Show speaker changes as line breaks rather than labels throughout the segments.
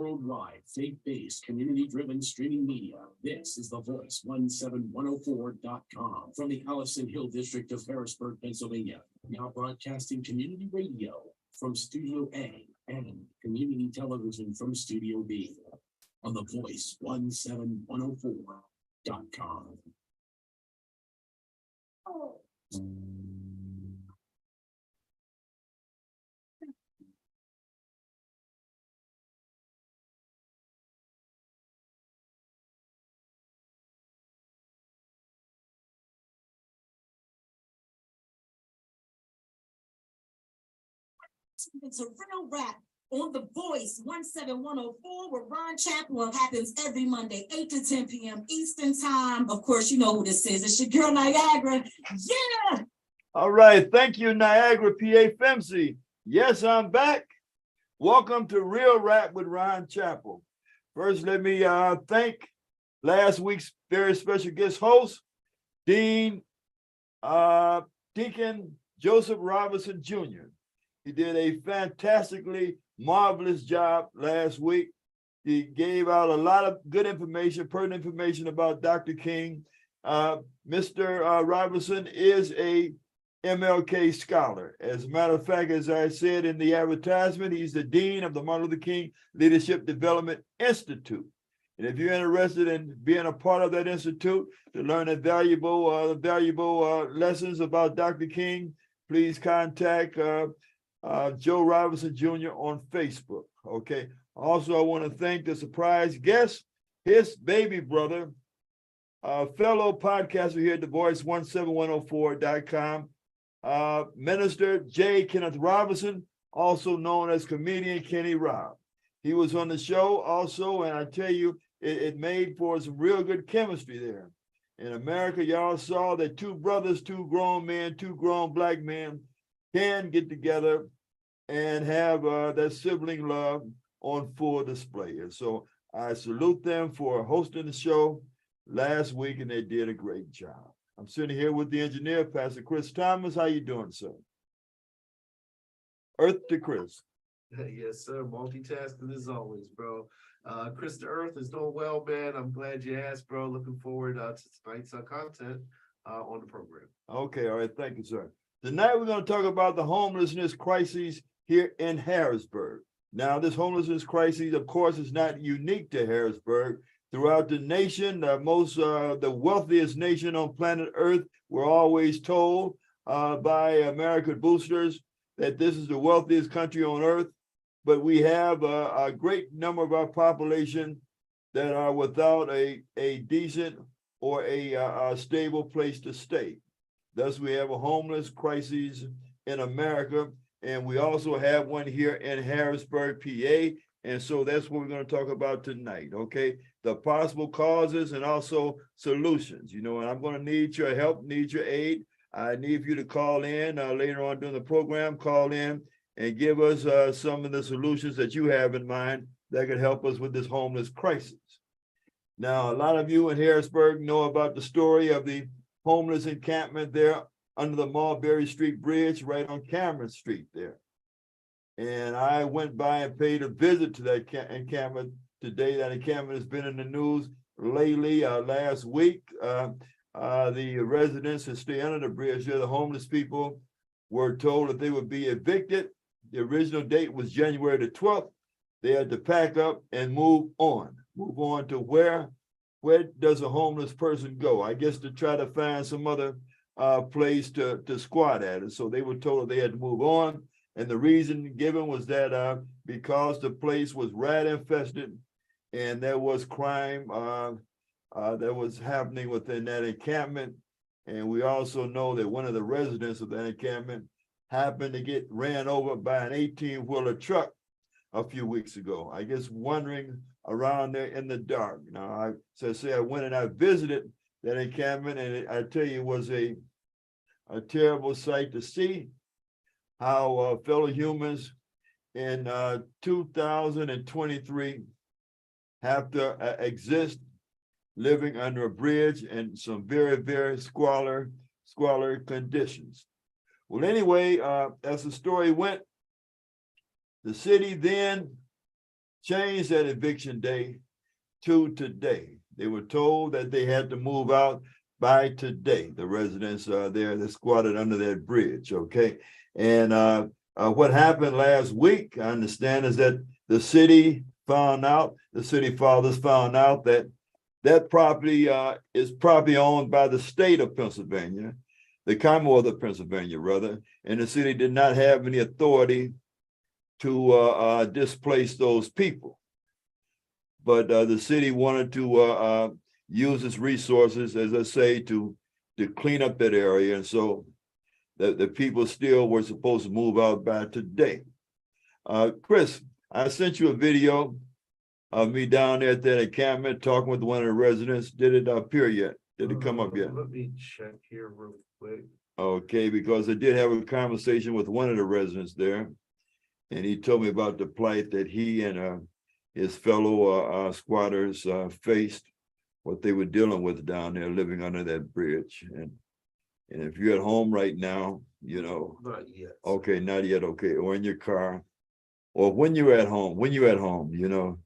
worldwide, faith-based, community-driven streaming media. This is The Voice 17104.com from the Allison Hill District of Harrisburg, Pennsylvania. Now broadcasting community radio from Studio A and community television from Studio B on The Voice 17104.com.
It's a real rap on The Voice 17104 with Ron Chappell. It happens every Monday, 8 to 10 p.m. Eastern Time. Of course, you know who this is. It's your girl, Niagara. Yeah!
All right. Thank you, Niagara, PA Femc. Yes, I'm back. Welcome to Real Rap with Ron Chappell. First, let me thank last week's very special guest host, Deacon Joseph Robinson Jr. He did a fantastically marvelous job last week. He gave out a lot of good information, pertinent information about Dr. King. Mr. Robinson is a MLK scholar. As a matter of fact, as I said in the advertisement, he's the dean of the Martin Luther King Leadership Development Institute. And if you're interested in being a part of that institute to learn the valuable lessons about Dr. King, please contact Joe Robinson Jr. on Facebook. Okay. Also, I want to thank the surprise guest, his baby brother, fellow podcaster here at The Voice 17104.com, Minister J. Kenneth Robinson, also known as comedian Kenny Robb. He was on the show also, and I tell you, it made for some real good chemistry there. In America, y'all saw that two brothers, two grown men, two grown black men can get together and have that sibling love on full display. And so I salute them for hosting the show last week, and they did a great job. I'm sitting here with the engineer, Pastor Chris Thomas. How you doing, sir? Earth to Chris.
Yes, sir. Multitasking as always, bro. Chris to Earth is doing well, man. I'm glad you asked, bro. Looking forward to tonight's content on the program.
Okay, all right. Thank you, sir. Tonight, we're going to talk about the homelessness crisis here in Harrisburg. Now, this homelessness crisis, of course, is not unique to Harrisburg. Throughout the nation, the wealthiest nation on planet Earth, we're always told by American boosters that this is the wealthiest country on Earth. But we have a great number of our population that are without a decent or a stable place to stay. Thus, we have a homeless crisis in America, and we also have one here in Harrisburg, PA. And so that's what we're going to talk about tonight, okay? The possible causes and also solutions, and I'm going to need your help, need your aid. I need you to call in later on during the program, call in and give us some of the solutions that you have in mind that could help us with this homeless crisis. Now, a lot of you in Harrisburg know about the story of the homeless encampment there under the Mulberry Street Bridge right on Cameron Street there. And I went by and paid a visit to that encampment today. That encampment has been in the news lately. Last week, the residents that stay under the bridge there, the homeless people, were told that they would be evicted. The original date was January the 12th. They had to pack up and move on. Move on to where does a homeless person go? I guess to try to find some other place to squat at. And so they were told that they had to move on. And the reason given was that because the place was rat infested and there was crime that was happening within that encampment. And we also know that one of the residents of that encampment happened to get ran over by an 18-wheeler truck a few weeks ago. I guess wandering around there in the dark. Now, I went and I visited that encampment, and I tell you, it was a terrible sight to see how fellow humans in 2023 have to exist living under a bridge in some very, very squalor conditions. Well, anyway, as the story went, the city then changed that eviction day to today. They were told that they had to move out by today. The residents there that squatted under that bridge, okay? And what happened last week, I understand, is that the city fathers found out that that property is property owned by the state of Pennsylvania, the Commonwealth of Pennsylvania, rather, and the city did not have any authority to displace those people. But the city wanted to use its resources, as I say, to clean up that area. And so the people still were supposed to move out by today. Chris, I sent you a video of me down there at that encampment talking with one of the residents. Did it appear yet? Did it come up yet?
Let me check here real quick.
Okay, because I did have a conversation with one of the residents there, and he told me about the plight that he and his fellow squatters faced, what they were dealing with down there living under that bridge. And if you're at home right now, you know.
Not yet.
Okay, not yet, okay, or in your car, or when you're at home, you know,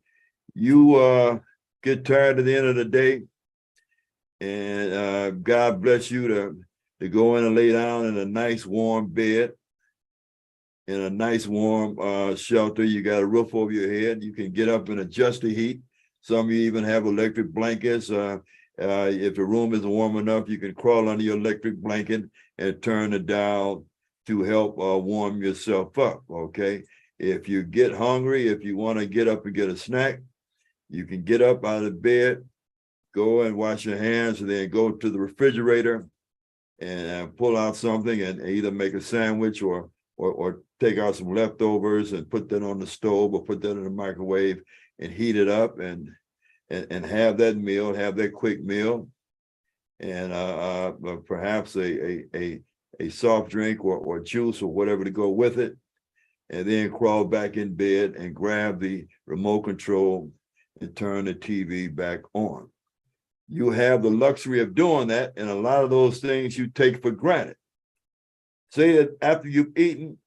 you get tired at the end of the day, and God bless you to go in and lay down in a nice warm bed, in a nice warm shelter. You got a roof over your head. You can get up and adjust the heat. Some of you even have electric blankets. If the room isn't warm enough, you can crawl under your electric blanket and turn the dial to help warm yourself up, okay? If you get hungry, if you want to get up and get a snack, you can get up out of bed, go and wash your hands, and then go to the refrigerator and pull out something and either make a sandwich or take out some leftovers and put that on the stove or put that in the microwave and heat it up and have that meal, have that quick meal, and perhaps a soft drink or juice or whatever to go with it, and then crawl back in bed and grab the remote control and turn the TV back on. You have the luxury of doing that, and a lot of those things you take for granted. Say that after you've eaten,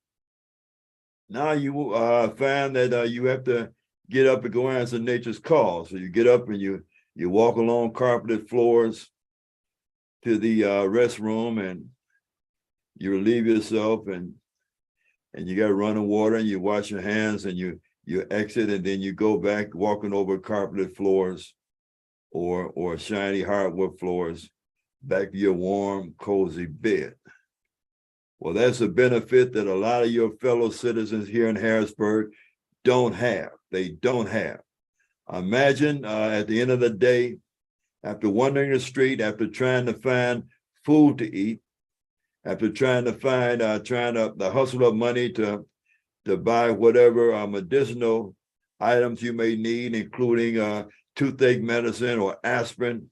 now you find that you have to get up and go answer nature's call. So you get up and you walk along carpeted floors to the restroom, and you relieve yourself, and you got running water, and you wash your hands, and you exit, and then you go back walking over carpeted floors or shiny hardwood floors back to your warm, cozy bed. Well, that's a benefit that a lot of your fellow citizens here in Harrisburg don't have. They don't have. Imagine at the end of the day, after wandering the street, after trying to find food to eat, after trying to find, trying to hustle up money to buy whatever medicinal items you may need, including toothache medicine or aspirin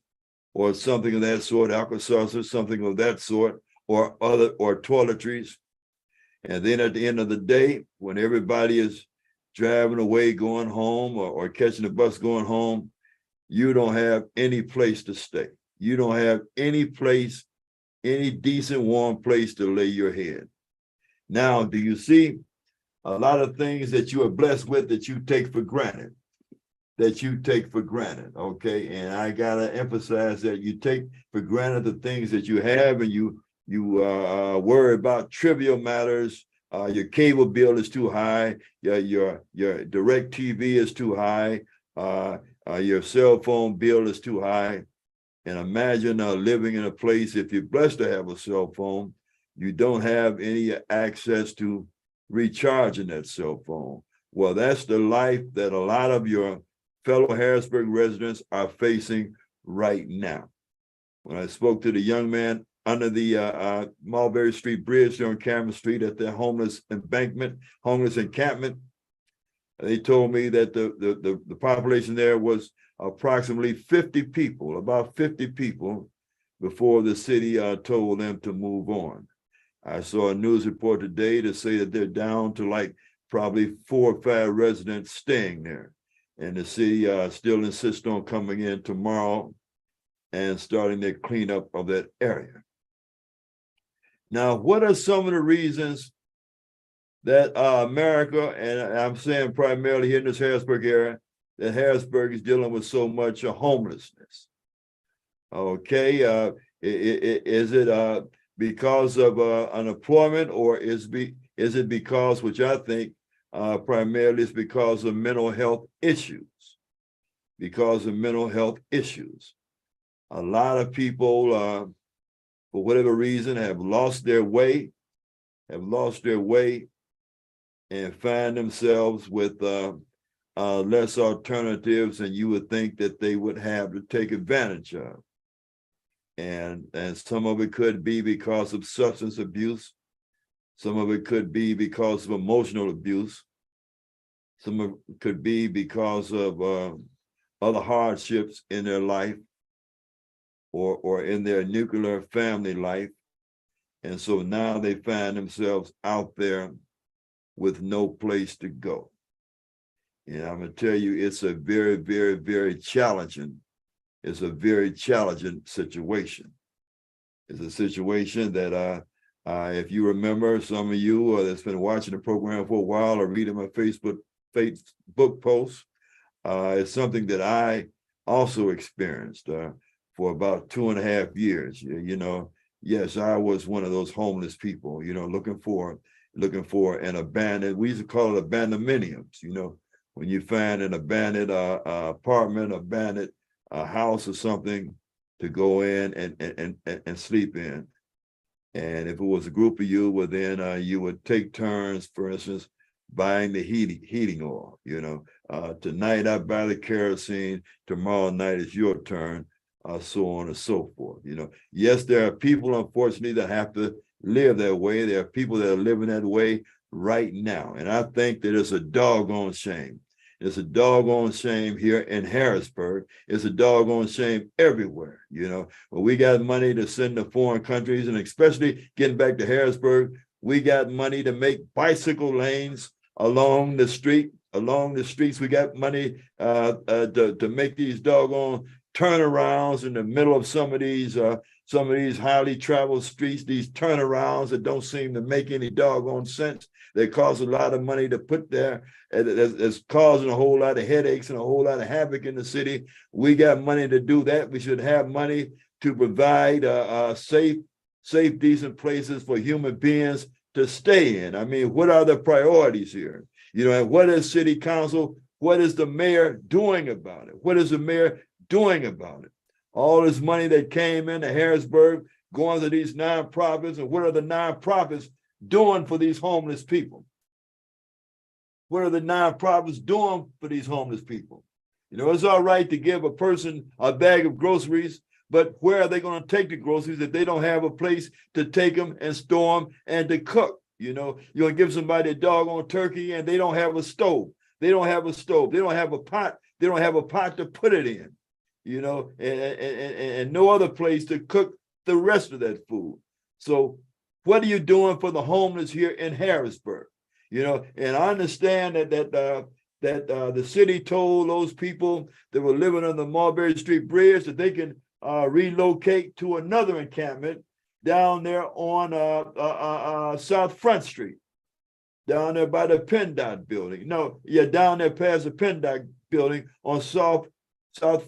or something of that sort, Alka-Seltzer, something of that sort, or toiletries. And then at the end of the day, when everybody is driving away, going home, or catching the bus going home, you don't have any place to stay. You don't have any place, any decent, warm place to lay your head. Now, do you see a lot of things that you are blessed with that you take for granted? Okay? And I gotta emphasize that you take for granted the things that you have, and you worry about trivial matters. Your cable bill is too high. Your direct TV is too high. Your cell phone bill is too high. And imagine living in a place, if you're blessed to have a cell phone, you don't have any access to recharging that cell phone. Well, that's the life that a lot of your fellow Harrisburg residents are facing right now. When I spoke to the young man under the Mulberry Street Bridge there on Cameron Street at the homeless encampment, they told me that the population there was approximately 50 people, about 50 people, before the city told them to move on. I saw a news report today to say that they're down to like probably 4 or 5 residents staying there. And the city still insists on coming in tomorrow and starting their cleanup of that area. Now, what are some of the reasons that America, and I'm saying primarily here in this Harrisburg area, that Harrisburg is dealing with so much homelessness. Okay, is it because of unemployment, or is it because, which I think primarily is because of mental health issues? Because of mental health issues, a lot of people, for whatever reason, have lost their way, and find themselves with less alternatives than you would think that they would have to take advantage of. And some of it could be because of substance abuse. Some of it could be because of emotional abuse. Some of it could be because of other hardships in their life, or in their nuclear family life. And so now they find themselves out there with no place to go. And I'm gonna tell you, it's a very, very, very challenging. It's a very challenging situation. It's a situation that if you remember, some of you that's been watching the program for a while or reading my Facebook posts, it's something that I also experienced for about 2.5 years. You know, yes, I was one of those homeless people, you know, looking for an abandoned, we used to call it abandonmeniums, you know, when you find an abandoned apartment, abandoned house or something to go in and sleep in. And if it was a group of you, well, then you would take turns, for instance, buying the heating oil. You know, tonight I buy the kerosene, tomorrow night is your turn, so on and so forth. You know, yes, there are people, unfortunately, that have to live that way. There are people that are living that way right now. And I think that it's a doggone shame. It's a doggone shame here in Harrisburg. It's a doggone shame everywhere, you know. When we got money to send to foreign countries, and especially getting back to Harrisburg, we got money to make bicycle lanes along the street. Along the streets, we got money to make these doggone turnarounds in the middle of some of these highly traveled streets, these turnarounds that don't seem to make any doggone sense. They cost a lot of money to put there. It's causing a whole lot of headaches and a whole lot of havoc in the city. We got money to do that. We should have money to provide safe, decent places for human beings to stay in. I mean, what are the priorities here? You know, and what is city council? What is the mayor doing about it? What is the mayor doing about it? All this money that came into Harrisburg going to these nonprofits, and what are the nonprofits doing for these homeless people? What are the nonprofits doing for these homeless people? You know, it's all right to give a person a bag of groceries, but where are they going to take the groceries if they don't have a place to take them and store them and to cook? You know, you're going to give somebody a doggone turkey and they don't have a stove. They don't have a stove. They don't have a pot. They don't have a pot to put it in, you know, and no other place to cook the rest of that food. So what are you doing for the homeless here in Harrisburg? You know, and I understand that the city told those people that were living on the Mulberry Street Bridge that they can relocate to another encampment down there on South Front Street, down there by the PennDOT building. No, yeah, down there past the PennDOT building on South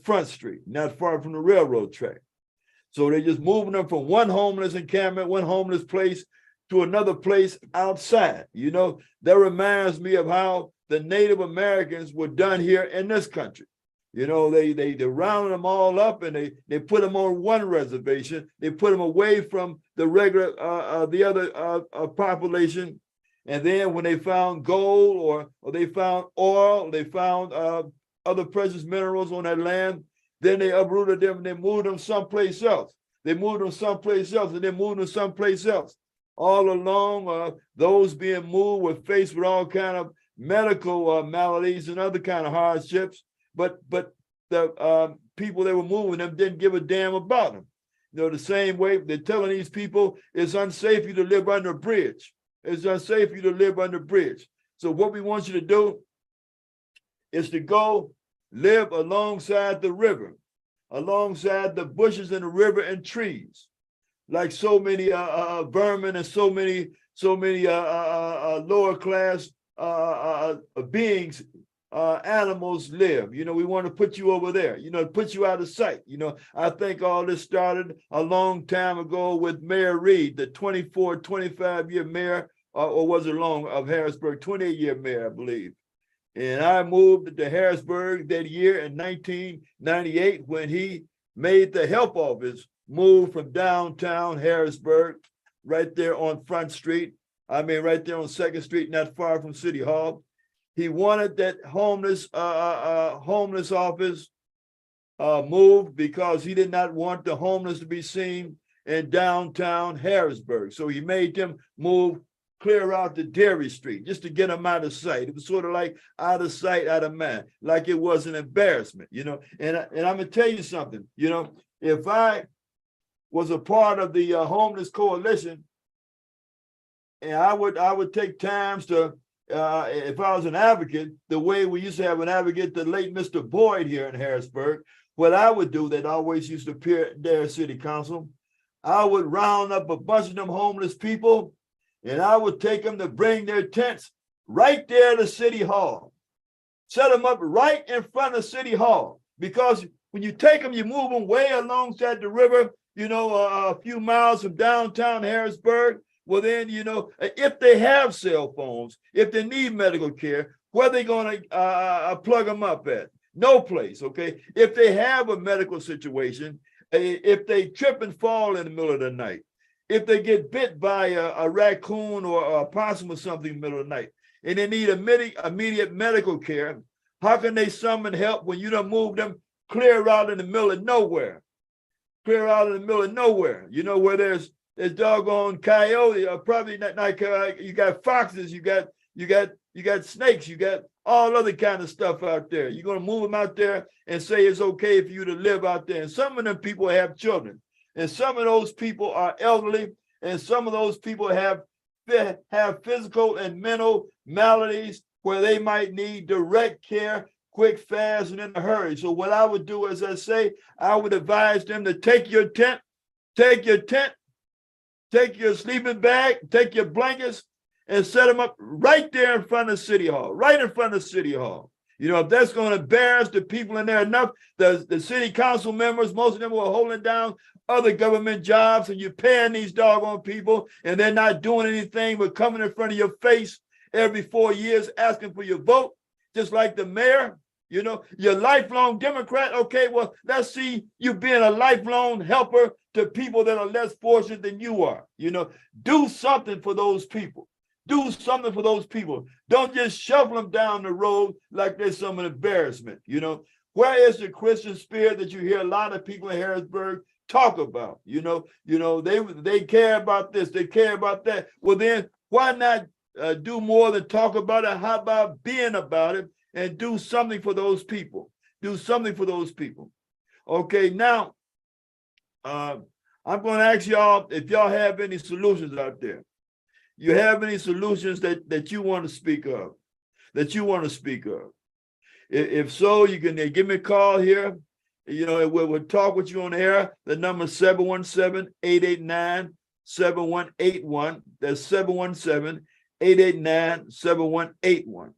Front Street, not far from the railroad track. So they're just moving them from one homeless encampment, one homeless place to another place outside. You know, that reminds me of how the Native Americans were done here in this country. You know, they rounded them all up and they put them on one reservation. They put them away from the regular, the other population. And then when they found gold or they found oil, they found other precious minerals on that land, then they uprooted them and they moved them someplace else. They moved them someplace else and they moved them someplace else. All along, those being moved were faced with all kind of medical maladies and other kind of hardships. But the people that were moving them didn't give a damn about them. You know, the same way they're telling these people it's unsafe for you to live under a bridge. It's unsafe for you to live under a bridge. So what we want you to do is to go live alongside the river, alongside the bushes in the river and trees, like so many vermin and so many lower class beings, animals live. You know, we want to put you over there, you know, put you out of sight. You know, I think all this started a long time ago with Mayor Reed, the 25-year mayor, or was it long, of Harrisburg, 28-year mayor, I believe. And I moved to Harrisburg that year in 1998 when he made the help office move from downtown Harrisburg, right there on Front Street. I mean, right there on 2nd Street, not far from City Hall. He wanted that homeless office moved because he did not want the homeless to be seen in downtown Harrisburg. So he made them move clear out to Dairy Street just to get them out of sight. It was sort of like out of sight, out of mind, like it was an embarrassment, you know. And I'm gonna tell you something, you know, if I was a part of the homeless coalition, and I would take times to, if I was an advocate, the way we used to have an advocate, the late Mr. Boyd here in Harrisburg, what I would do that always used to appear there at City Council, I would round up a bunch of them homeless people, and I would take them to bring their tents right there to City Hall. Set them up right in front of City Hall. Because when you take them, you move them way alongside the river, you know, a few miles from downtown Harrisburg. Well, then, you know, if they have cell phones, if they need medical care, where are they going to plug them up at? No place, okay? If they have a medical situation, if they trip and fall in the middle of the night, if they get bit by a raccoon or a possum or something in the middle of the night, and they need immediate medical care, how can they summon help when you don't move them clear out in the middle of nowhere? Clear out in the middle of nowhere, you know, where there's doggone coyote, probably not you got foxes, you got snakes, you got all other kind of stuff out there. You're gonna move them out there and say it's okay for you to live out there. And some of them people have children. And some of those people are elderly, and some of those people have physical and mental maladies where they might need direct care, quick, fast, and in a hurry. So what I would do, as I say, I would advise them to take your tent, take your sleeping bag, take your blankets, and set them up right there in front of City Hall, right in front of City Hall. You know, if that's going to embarrass the people in there enough, the city council members, most of them were holding down other government jobs, and you're paying these doggone people, and they're not doing anything but coming in front of your face every 4 years asking for your vote, just like the mayor. You know, you're a lifelong Democrat. Okay, well, let's see you being a lifelong helper to people that are less fortunate than you are. You know, do something for those people. Do something for those people. Don't just shuffle them down the road like there's some embarrassment. You know, where is the Christian spirit that you hear a lot of people in Harrisburg talk about? You know, they care about this, they care about that. Well, then why not do more than talk about it? How about being about it and do something for those people? Do something for those people. Okay, now I'm going to ask y'all if y'all have any solutions out there. You have any solutions that you want to speak of, If so, you can give me a call here. You know, we'll talk with you on the air. The number is 717-889-7181. That's 717-889-7181.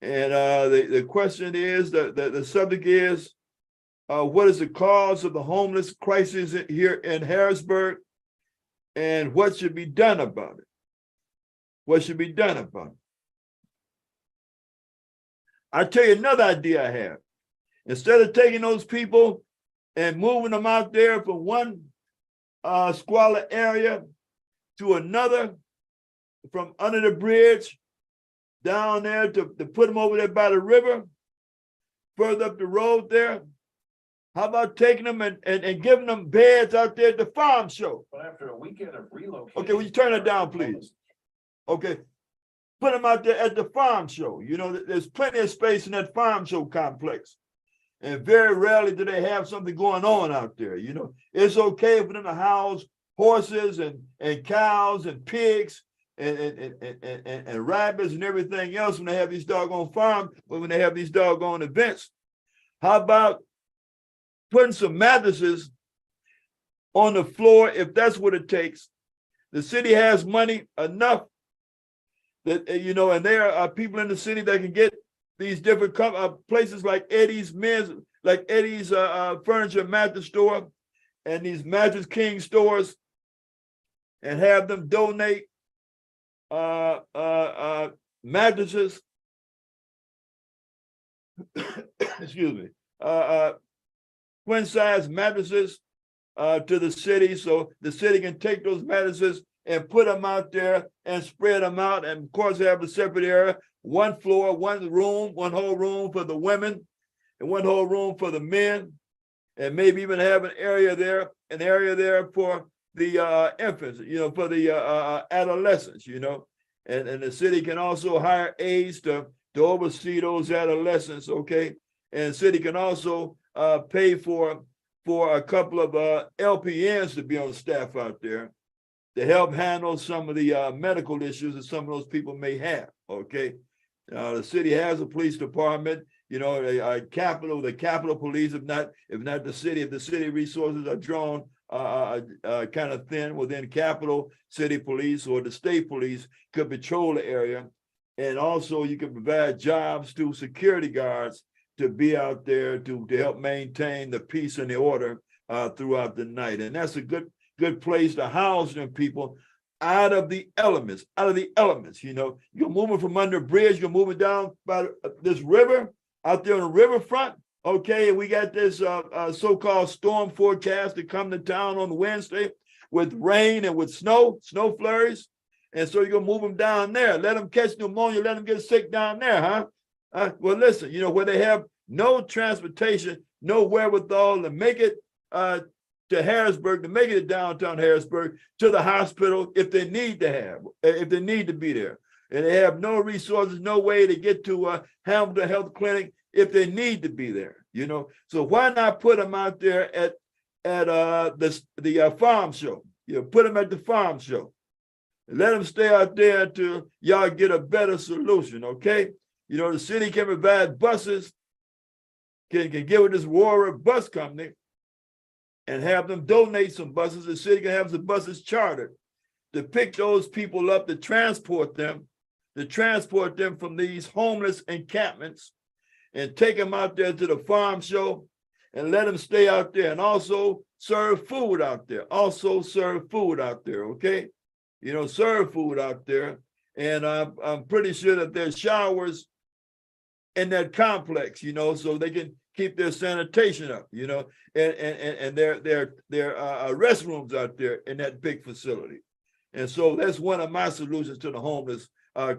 And the question is, the subject is, what is the cause of the homeless crisis here in Harrisburg, and what should be done about it? What should be done about it? I'll tell you another idea I have. Instead of taking those people and moving them out there from one squalor area to another, from under the bridge down there to put them over there by the river, further up the road there, how about taking them and giving them beds out there at the farm show?
But after a weekend of relocation.
Okay, will you turn it down, please? Okay, put them out there at the farm show. You know, there's plenty of space in that farm show complex. And very rarely do they have something going on out there. You know, it's okay for them to house horses and cows and pigs and rabbits and everything else when they have these doggone farms, but when they have these doggone events. How about putting some mattresses on the floor, if that's what it takes, The city has money enough that, and there are people in the city that can get these different places like Eddie's Furniture and Mattress Store and these Mattress King stores, and have them donate mattresses, excuse me, twin size mattresses to the city, so the city can take those mattresses and put them out there and spread them out. And of course, have a separate area, one floor, one whole room for the women, and one whole room for the men, and maybe even have an area there for the infants, for the adolescents, and the city can also hire aides to oversee those adolescents, okay? And the city can also pay for a couple of LPNs to be on staff out there to help handle some of the medical issues that some of those people may have, okay? The city has a police department, the Capitol Police, if not the city, if the city resources are drawn kind of thin within Capitol City Police or the state police could patrol the area. And also you can provide jobs to security guards to be out there to help maintain the peace and the order throughout the night. And that's a good place to house them people out of the elements. You're moving from under a bridge, you're moving down by this river out there on the riverfront. Okay, we got this so-called storm forecast to come to town on Wednesday with rain and with snow flurries. And so you're gonna move them down there, let them catch pneumonia, let them get sick down there, huh? Well, listen, where they have no transportation, no wherewithal to make it to Harrisburg, to make it to downtown Harrisburg, to the hospital if they need to be there. And they have no resources, no way to get to Hamilton Health Clinic if they need to be there, So why not put them out there at the farm show? Put them at the farm show. Let them stay out there until y'all get a better solution, okay? The city can provide buses, can get with this Warrior Bus Company and have them donate some buses. The city can have the buses chartered to pick those people up, to transport them from these homeless encampments and take them out there to the farm show and let them stay out there, and also serve food out there. Okay? Serve food out there. And I'm pretty sure that there's showers in that complex, so they can keep their sanitation up, and their restrooms out there in that big facility. And so that's one of my solutions to the homeless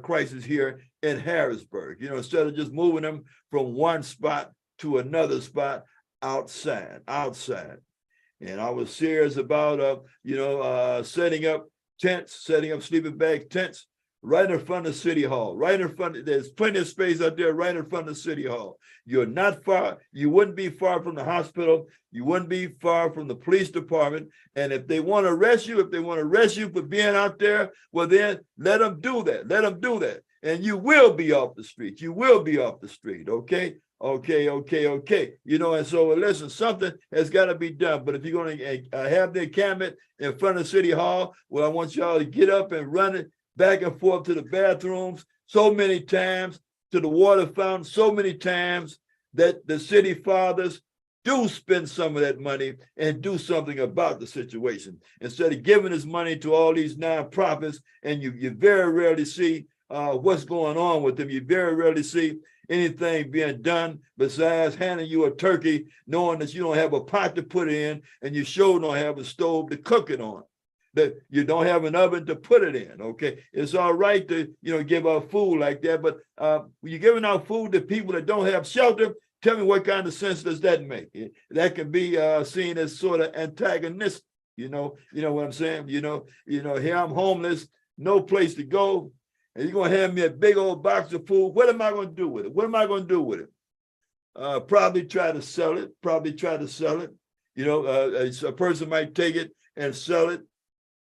crisis here in Harrisburg. Instead of just moving them from one spot to another spot outside. And I was serious about, setting up sleeping bag tents right in front of City Hall, there's plenty of space out there right in front of City Hall. You're not far, you wouldn't be far from the hospital, you wouldn't be far from the police department. And if they want to arrest you, for being out there, well then let them do that. And you will be off the street, okay? And so listen, something has got to be done. But if you're going to have the encampment in front of City Hall, well, I want y'all to get up and run it back and forth to the bathrooms so many times, to the water fountain so many times, that the city fathers do spend some of that money and do something about the situation. Instead of giving this money to all these nonprofits, and you very rarely see what's going on with them. You very rarely see anything being done besides handing you a turkey, knowing that you don't have a pot to put it in, and you sure don't have a stove to cook it on, that you don't have an oven to put it in, okay? It's all right to, give out food like that, but when you're giving out food to people that don't have shelter, tell me what kind of sense does that make? That can be seen as sort of antagonistic, you know what I'm saying? Here I'm homeless, no place to go, and you're gonna hand me a big old box of food. What am I gonna do with it? Probably try to sell it. A person might take it and sell it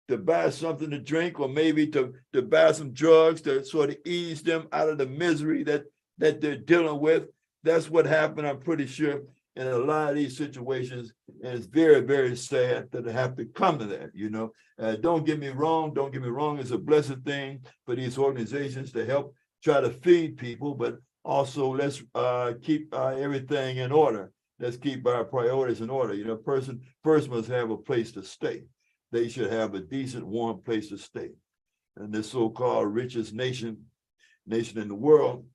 to buy something to drink, or maybe to buy some drugs to sort of ease them out of the misery that they're dealing with. That's what happened, I'm pretty sure, in a lot of these situations, and it's very, very sad that it have to come to that, you know. Don't get me wrong, it's a blessed thing for these organizations to help try to feed people, but also let's keep everything in order. Let's keep our priorities in order. You know, person first must have a place to stay. They should have a decent, warm place to stay. And this so-called richest nation in the world,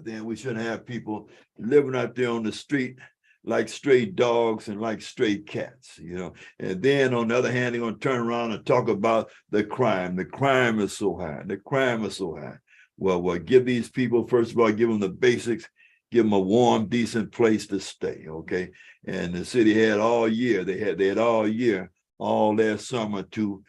then we shouldn't have people living out there on the street like stray dogs and like stray cats, you know. And then on the other hand, they're going to turn around and talk about the crime. The crime is so high. The crime is so high. Well, give these people, first of all, give them the basics, give them a warm, decent place to stay, okay? And the city had all year, they had all year, all last summer to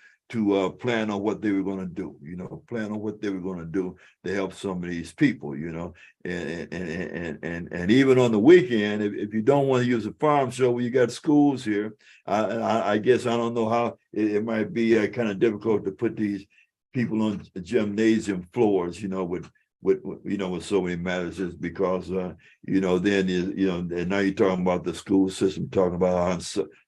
plan on what they were going to do, you know, plan on what they were going to do to help some of these people, you know, and even on the weekend, if you don't want to use a farm show, well, you got schools here. I guess I don't know how it might be kind of difficult to put these people on gymnasium floors, you know, with so many mattresses, because you know, then you know, and now you're talking about the school system, talking about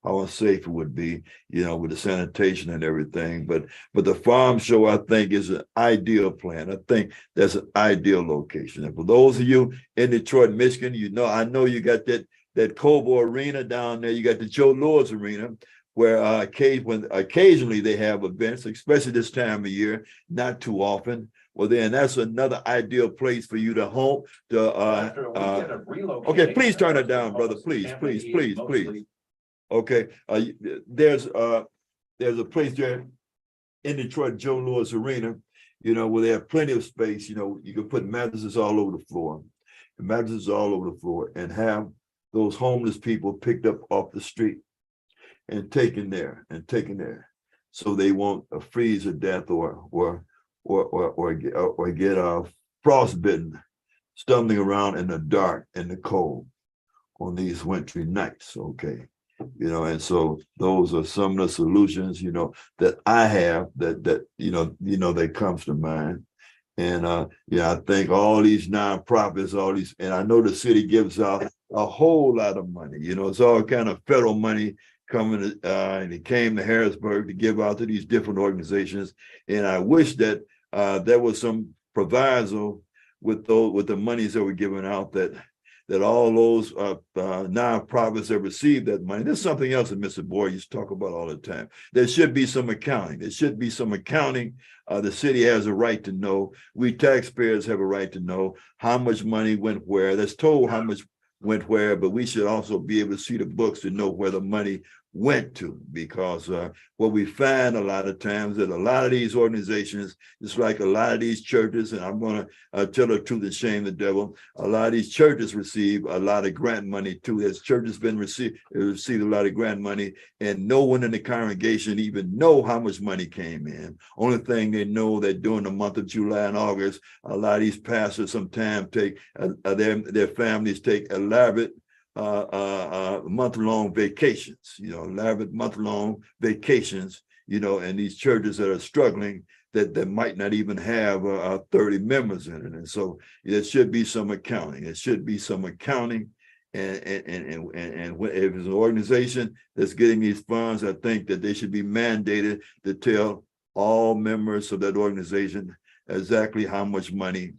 how unsafe it would be, you know, with the sanitation and everything. But the farm show, I think, is an ideal plan. I think that's an ideal location. And for those of you in Detroit, Michigan, you know, I know you got that Cobo Arena down there. You got the Joe Louis Arena, where occasionally they have events, especially this time of year, not too often. Well, then that's another ideal place for you to home. Okay, please turn it down, brother. Please. Okay, there's a place there in Detroit, Joe Louis Arena, you know, where they have plenty of space. You know, you can put mattresses all over the floor, and have those homeless people picked up off the street and taken there, so they won't freeze to death or get frostbitten, stumbling around in the dark and the cold on these wintry nights. Okay, you know, and so those are some of the solutions, you know, that I have that you know that comes to mind. And yeah, I think all these nonprofits, and I know the city gives out a whole lot of money. You know, it's all kind of federal money coming, and it came to Harrisburg to give out to these different organizations. And I wish that there was some proviso with the monies that were given out, that all those nonprofits that receive that money. There's something else that Mr. Boyd used to talk about all the time. There should be some accounting. The city has a right to know. We taxpayers have a right to know how much money went where. That's told how much went where, but we should also be able to see the books to know where the money went to, because what we find a lot of times that a lot of these organizations, it's like a lot of these churches, and I'm going to tell the truth and shame the devil, a lot of these churches receive a lot of grant money too. As churches received a lot of grant money, and no one in the congregation even know how much money came in. Only thing they know that during the month of July and August, a lot of these pastors sometimes take their families take elaborate month-long vacations, you know, elaborate month-long vacations, you know, and these churches that are struggling, that might not even have 30 members in it. And so there should be some accounting. And if it's an organization that's getting these funds, I think that they should be mandated to tell all members of that organization exactly how much money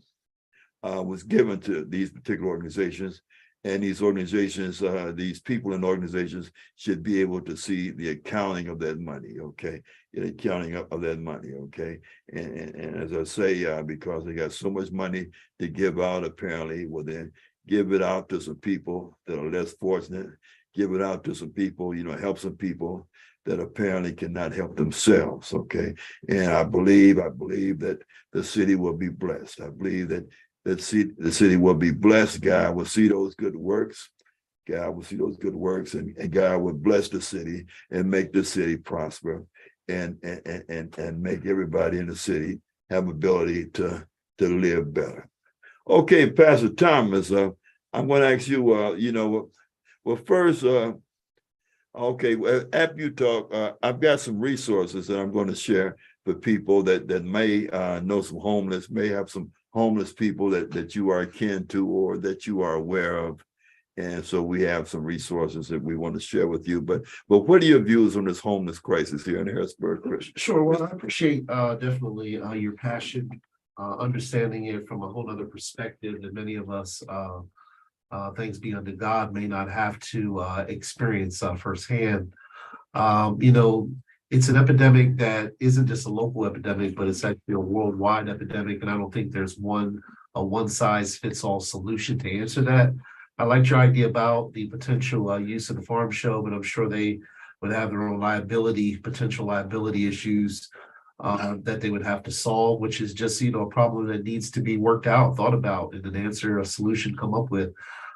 was given to these particular organizations. And these organizations, these people in organizations should be able to see the accounting of that money, okay? The accounting of that money, okay? And as I say, because they got so much money to give out, apparently, well then give it out to some people that are less fortunate, give it out to some people, you know, help some people that apparently cannot help themselves, okay? And I believe that the city will be blessed. I believe that the city will be blessed. God will see those good works. And God will bless the city and make the city prosper, and make everybody in the city have ability to live better. Okay, Pastor Thomas, I'm going to ask you, well, first, okay, well, after you talk, I've got some resources that I'm going to share for people that may know some homeless, may have some homeless people that you are akin to or that you are aware of. And so we have some resources that we want to share with you. But what are your views on this homeless crisis here in Harrisburg, Chris?
Sure. Well, I appreciate definitely your passion, understanding it from a whole other perspective that many of us, thanks be unto God, may not have to experience firsthand. You know, it's an epidemic that isn't just a local epidemic, but it's actually a worldwide epidemic. And I don't think there's a one size fits all solution to answer that. I liked your idea about the potential use of the farm show, but I'm sure they would have their own potential liability issues that they would have to solve, which is just, a problem that needs to be worked out, thought about, and an answer, a solution come up with.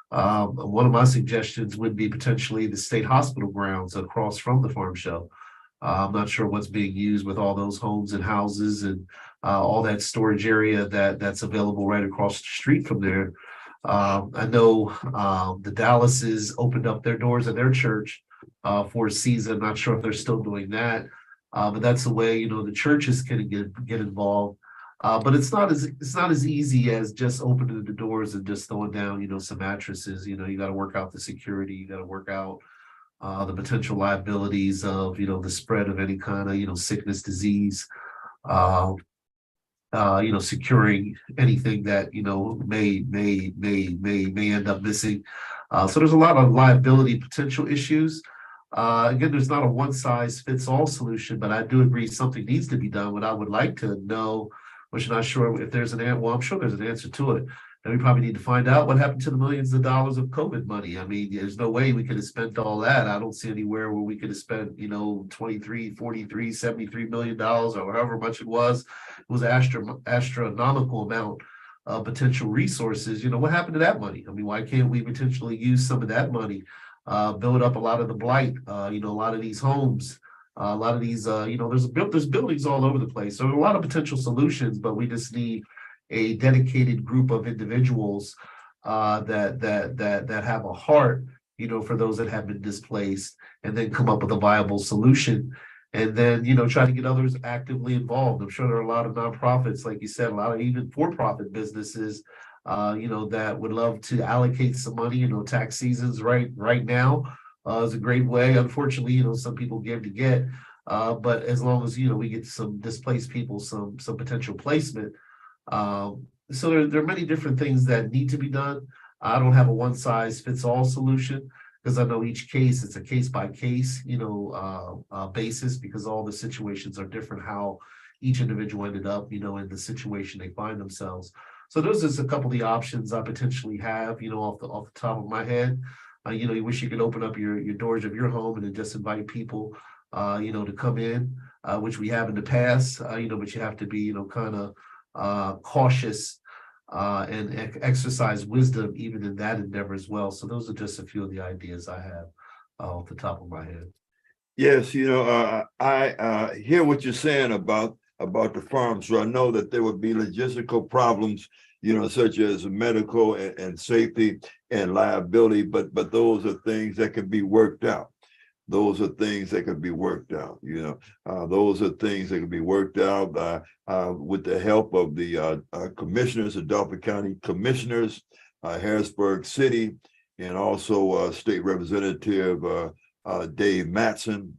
One of my suggestions would be potentially the state hospital grounds across from the farm show. I'm not sure what's being used with all those homes and houses and all that storage area that's available right across the street from there. I know the Dallases opened up their doors at their church for a season. I'm not sure if they're still doing that, but that's the way the churches can get involved. But it's not as easy as just opening the doors and just throwing down some mattresses. You got to work out the security. You got to work out the potential liabilities of the spread of any kind of sickness, disease. Securing anything that may end up missing. So there's a lot of liability potential issues. Again, there's not a one size fits all solution, but I do agree something needs to be done. What I would like to know, which I'm not sure if there's an answer. Well, I'm sure there's an answer to it. And we probably need to find out what happened to the millions of dollars of COVID money. I mean, there's no way we could have spent all that. I don't see anywhere where we could have spent, 23, 43, $73 million or however much it was. It was an astronomical amount of potential resources. What happened to that money? I mean, why can't we potentially use some of that money, build up a lot of the blight, a lot of these homes, a lot of these, there's buildings all over the place. So there are a lot of potential solutions, but we just need a dedicated group of individuals that have a heart, for those that have been displaced, and then come up with a viable solution, and then try to get others actively involved. I'm sure there are a lot of nonprofits, like you said, a lot of even for-profit businesses, that would love to allocate some money. Tax seasons right now is a great way. Unfortunately, some people give to get, but as long as we get some displaced people some potential placement. So there are many different things that need to be done. I don't have a one size fits all solution, because I know each case, it's a case by case, basis, because all the situations are different, how each individual ended up, in the situation they find themselves. So those are a couple of the options I potentially have, off the top of my head. You wish you could open up your doors of your home and then just invite people, to come in, which we have in the past, but you have to be, kind of cautious and exercise wisdom even in that endeavor as well. So those are just a few of the ideas I have off the top of my head.
Yes, I hear what you're saying about the farm. So I know that there would be logistical problems, such as medical and safety and liability, but those are things that can be worked out. Those are things that can be worked out. Those are things that can be worked out with the help of the commissioners, the Dauphin County commissioners, Harrisburg City, and also State Representative Dave Mattson,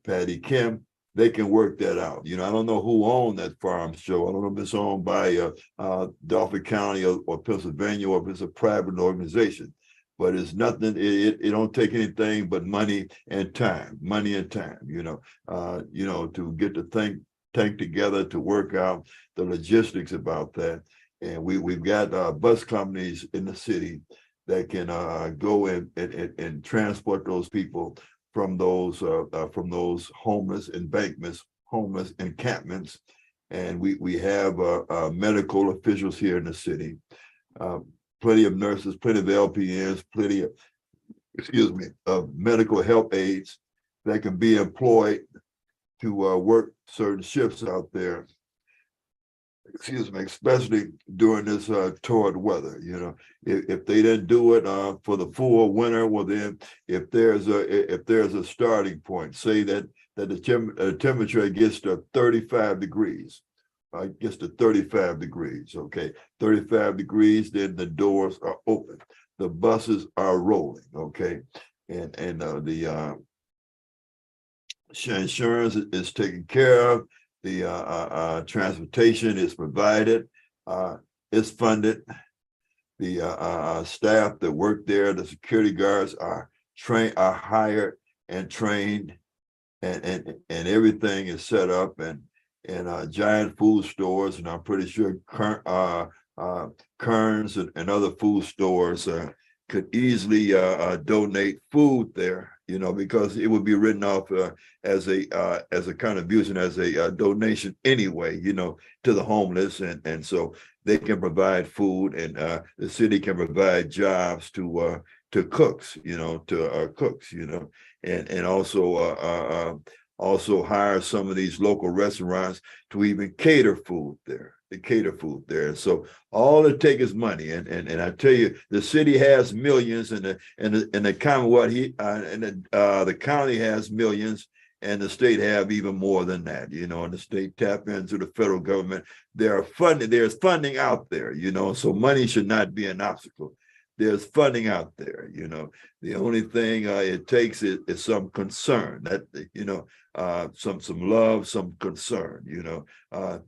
Patty Kim. They can work that out. I don't know who owned that farm show. I don't know if it's owned by Dauphin County or Pennsylvania, or if it's a private organization. But it's nothing. It don't take anything but money and time. To get the thing together, to work out the logistics about that. And we've got bus companies in the city that can go and transport those people from those homeless embankments, homeless encampments. And we have medical officials here in the city. Plenty of nurses, plenty of LPNs, plenty of medical help aides that can be employed to work certain shifts out there. Especially during this torrid weather. If they didn't do it for the full winter, well then, if there's a starting point, say that the temperature gets to 35 degrees. Gets to 35 degrees, okay? 35 degrees, then the doors are open. the buses are rolling, okay? And the insurance is taken care of, the transportation is provided, it's funded. The staff that work there, the security guards are hired and trained, and everything is set up, and giant food stores, and I'm pretty sure Kearns and other food stores could easily donate food there, you know, because it would be written off as a contribution, as a donation anyway, you know, to the homeless, and so they can provide food, and the city can provide jobs to cooks, you know, and also hire some of these local restaurants to even cater food there. And so all it takes is money, and I tell you, the city has millions, and the Commonwealth the county has millions, and the state have even more than that, you know, and the state tap into the federal government. There's funding out there, you know, so money should not be an obstacle. There's funding out there, you know. The only thing it takes is some concern, that, you know, some love, some concern, you know.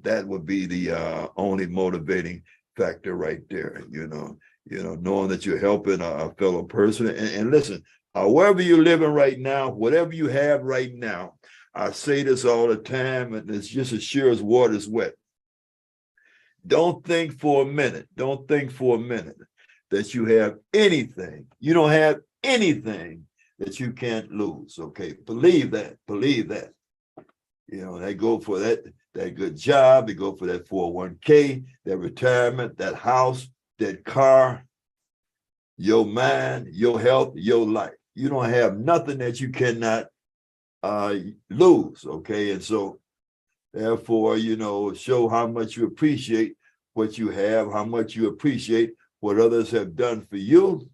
That would be the only motivating factor right there, you know, knowing that you're helping a fellow person. And listen, wherever you're living right now, whatever you have right now, I say this all the time, and it's just as sure as water's wet. Don't think for a minute that you have anything. You don't have anything that you can't lose, okay? Believe that. You know, they go for that good job, they go for that 401k, that retirement, that house, that car, your mind, your health, your life. You don't have nothing that you cannot lose, okay? And so therefore, you know, show how much you appreciate what you have, how much you appreciate what others have done for you.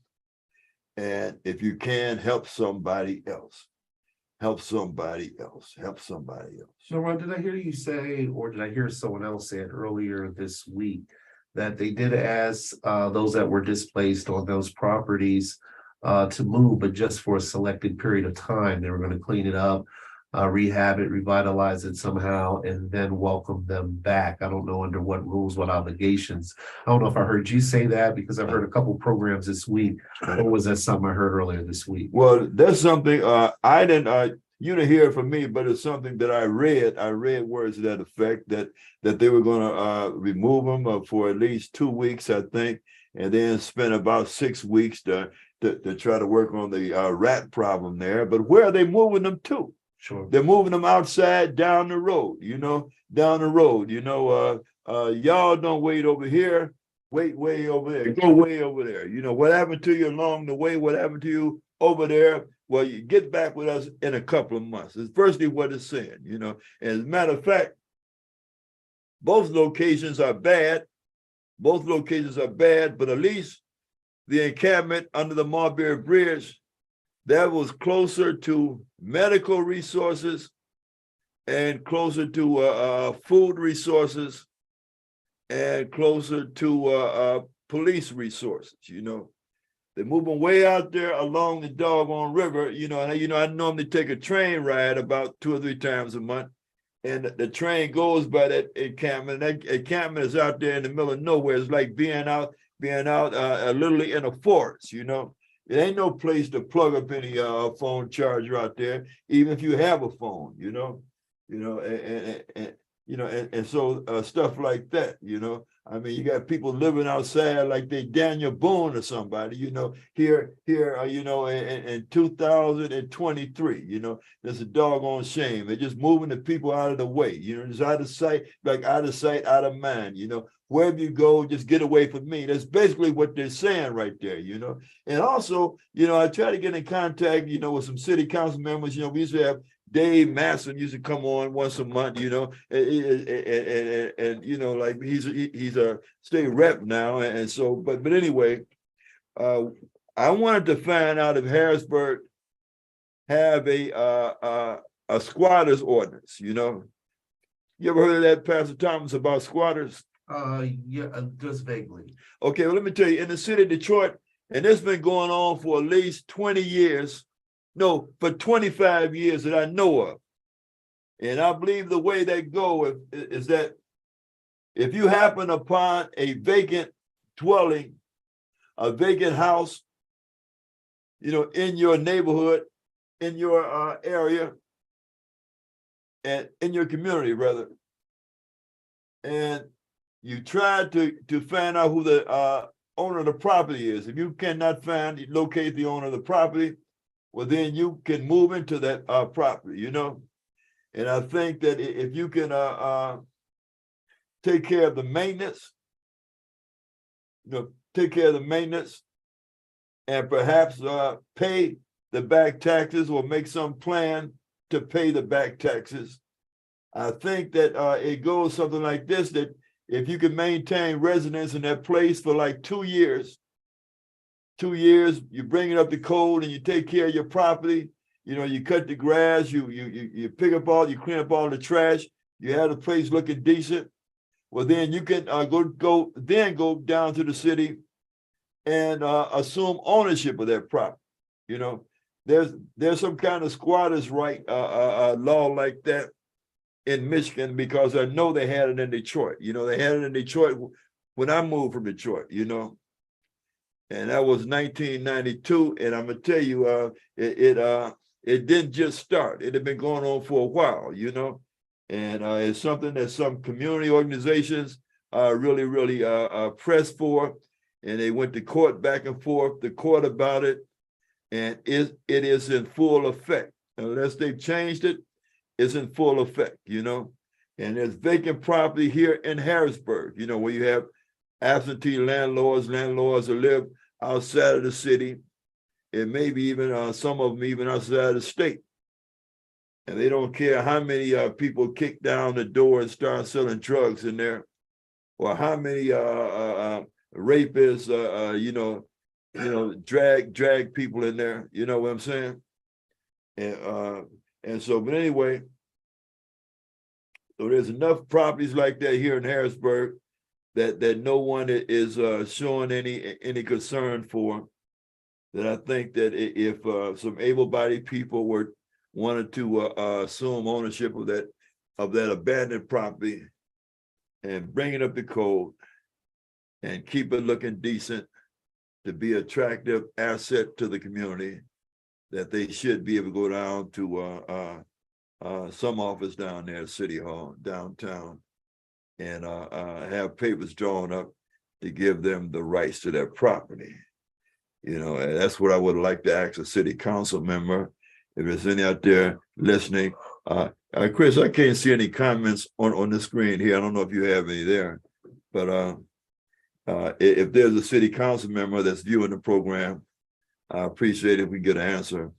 And if you can, help somebody else. So,
Ron, did I hear you say, or did I hear someone else say it earlier this week, that they did ask those that were displaced on those properties to move, but just for a selected period of time? They were going to clean it up, rehab it, revitalize it somehow, and then welcome them back. I don't know under what rules, what obligations. I don't know if I heard you say that, because I've heard a couple programs this week, or was that something I heard earlier this week?
Well, that's something I didn't you didn't hear it from me, but it's something that I read words to that effect, that they were going to remove them for at least 2 weeks, I think, and then spend about 6 weeks to try to work on the rat problem there. But where are they moving them to?
Sure.
They're moving them outside, down the road, y'all don't wait over here, wait way over there, go way over there. You know, what happened to you along the way? What happened to you over there? Well, you get back with us in a couple of months. It's firstly what it's saying, you know. And as a matter of fact, both locations are bad, but at least the encampment under the Marbury Bridge, that was closer to medical resources and closer to food resources and closer to police resources, you know. They're moving way out there along the doggone river, you know. And I normally take a train ride about 2 or 3 times a month, and the train goes by that encampment. That encampment is out there in the middle of nowhere. It's like being out literally in a forest, you know. It ain't no place to plug up any phone charger out there, even if you have a phone, you know, and so stuff like that, you know. I mean, you got people living outside like they Daniel Boone or somebody, you know, here, you know, in 2023, you know. That's a doggone shame. They're just moving the people out of the way, you know, just out of sight, like out of sight, out of mind, you know. Wherever you go, just get away from me. That's basically what they're saying right there, you know. And also, you know, I try to get in contact, you know, with some city council members. You know, we used to have Dave Masson used to come on once a month, you know, and you know, like he's a state rep now, and so, but anyway, I wanted to find out if Harrisburg have a squatters ordinance. You know, you ever heard of that, Pastor Thomas, about squatters?
Yeah, just vaguely.
Okay, well, let me tell you, in the city of Detroit, And it's been going on for at least 20 years. No, for 25 years that I know of. And I believe the way that go is that if you happen upon a vacant dwelling, a vacant house, in your neighborhood, in your area, and in your community, rather, and you try to find out who the owner of the property is. If you cannot locate the owner of the property, well, then you can move into that property, And I think that if you can take care of the maintenance, and perhaps pay the back taxes or make some plan to pay the back taxes. I think that it goes something like this, that if you can maintain residence in that place for like 2 years, you bring it up to code and you take care of your property, you cut the grass, you pick up you clean up all the trash, you have the place looking decent. Well, then you can go down to the city and assume ownership of that property. There's some kind of squatters' right law like that in Michigan, because I know they had it in Detroit. They had it in Detroit when I moved from Detroit, and that was 1992. And I'm gonna tell you, it didn't just start. It had been going on for a while, and it's something that some community organizations really pressed for, and they went to court, back and forth, the court about it, and it is in full effect. Unless they've changed it, it's in full effect, And there's vacant property here in Harrisburg, where you have absentee landlords that live outside of the city, and maybe even some of them even outside of the state. And they don't care how many people kick down the door and start selling drugs in there, or how many rapists, drag people in there. You know what I'm saying? And so, but anyway, so there's enough properties like that here in Harrisburg that no one is showing any concern for. That I think that if some able-bodied people wanted to assume ownership of that abandoned property and bring it up to code and keep it looking decent, to be attractive asset to the community, that they should be able to go down to some office down there at City Hall downtown and have papers drawn up to give them the rights to their property. And that's what I would like to ask a city council member. If there's any out there listening, Chris, I can't see any comments on the screen here. I don't know if you have any there, but if there's a city council member that's viewing the program, I appreciate if we get an answer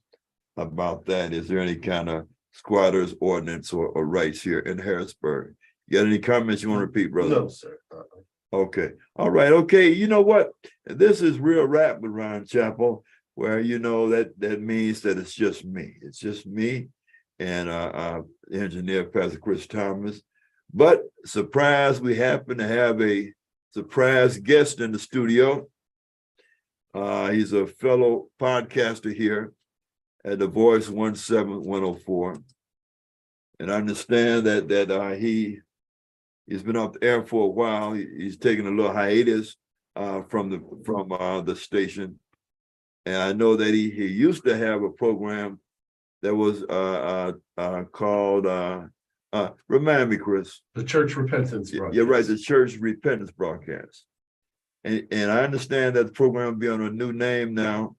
about that. Is there any kind of squatters ordinance or rights here in Harrisburg? You got any comments you want to repeat, brother?
No, sir.
Okay. All right. Okay. You know what? This is real rap with Ron Chapel, where that means that it's just me. It's just me and engineer Pastor Chris Thomas. But surprise, we happen to have a surprise guest in the studio. He's a fellow podcaster here at the Voice 17104. And I understand that he's been off the air for a while. He's taken a little hiatus from the station. And I know that he used to have a program that was called, remind me, Chris.
The Church Repentance Broadcast.
You're right, the Church Repentance Broadcast. And I understand that the program will be on a new name now.